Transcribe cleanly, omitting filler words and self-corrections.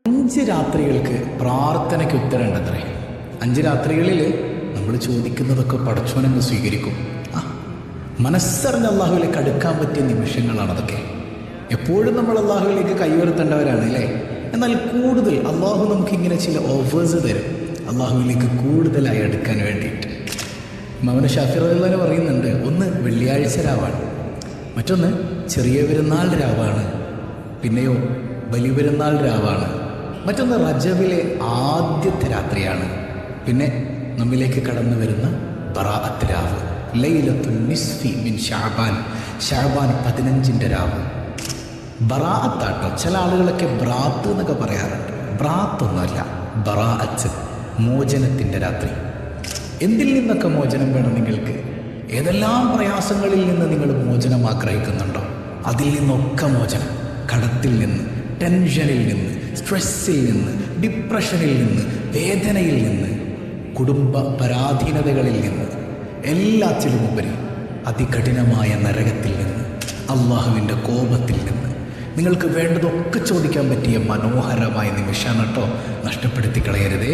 5 രാത്രികൾക്ക് പ്രാർത്ഥനയ്ക്ക് ഉത്തരമുണ്ടത്രേ. 5 രാത്രികളിൽ നമ്മൾ ചോദിക്കുന്നതൊക്കെ പടച്ചോനങ്ങ് സ്വീകരിക്കും. മനസ്സറിഞ്ഞ് അള്ളാഹുവിലേക്ക് അടുക്കാൻ പറ്റിയ നിമിഷങ്ങളാണതൊക്കെ. എപ്പോഴും നമ്മൾ അള്ളാഹുവിലേക്ക് കൈയുയർത്തേണ്ടവരാണ് അല്ലേ? എന്നാൽ കൂടുതൽ അള്ളാഹു നമുക്കിങ്ങനെ ചില ഓഫേഴ്സ് തരും അള്ളാഹുവിലേക്ക് കൂടുതലായി അടുക്കാൻ വേണ്ടിയിട്ട്. ഇമാം ശാഫിഈ റളിയല്ലാഹു പറയുന്നുണ്ട്, ഒന്ന് വെള്ളിയാഴ്ച രാവാണ്, മറ്റൊന്ന് ചെറിയ പെരുന്നാൾ രാവാണ്, പിന്നെയോ വലിയ പെരുന്നാൾ രാവാണ്, മറ്റൊന്ന് റജബിലെ ആദ്യത്തെ രാത്രിയാണ്, പിന്നെ നമ്മിലേക്ക് കടന്നു വരുന്ന ബറാഅത്ത് രാവ്, ലൈലത്തുൻ നിസ്ഫി മിൻ ശഅബാൻ, ശഅബാൻ 15ൻ്റെ രാവ്. ബറാഅത്താട്ടോ. ചില ആളുകളൊക്കെ ബ്രാത്ത് എന്നൊക്കെ പറയാറുണ്ട്. ബ്രാത്തൊന്നുമല്ല, ബറാഅത്ത്, മോചനത്തിൻ്റെ രാത്രി. എന്തിൽ നിന്നൊക്കെ മോചനം വേണം നിങ്ങൾക്ക്? ഏതെല്ലാം പ്രയാസങ്ങളിൽ നിന്ന് നിങ്ങൾ മോചനം ആഗ്രഹിക്കുന്നുണ്ടോ അതിൽ നിന്നൊക്കെ മോചനം. കടത്തിൽ നിന്ന്, ടെൻഷനിൽ നിന്ന്, സ്ട്രെസ്സിൽ നിന്ന്, ഡിപ്രഷനിൽ നിന്ന്, വേദനയിൽ നിന്ന്, കുടുംബ പരാധീനതകളിൽ നിന്ന്, എല്ലാത്തിലുമുപരി അതികഠിനമായ നരകത്തിൽ നിന്ന്, അള്ളാഹുവിൻ്റെ കോപത്തിൽ നിന്ന് നിങ്ങൾക്ക് വേണ്ടതൊക്കെ ചോദിക്കാൻ പറ്റിയ മനോഹരമായ നിമിഷമാണ് കേട്ടോ. നഷ്ടപ്പെടുത്തി കളയരുതേ.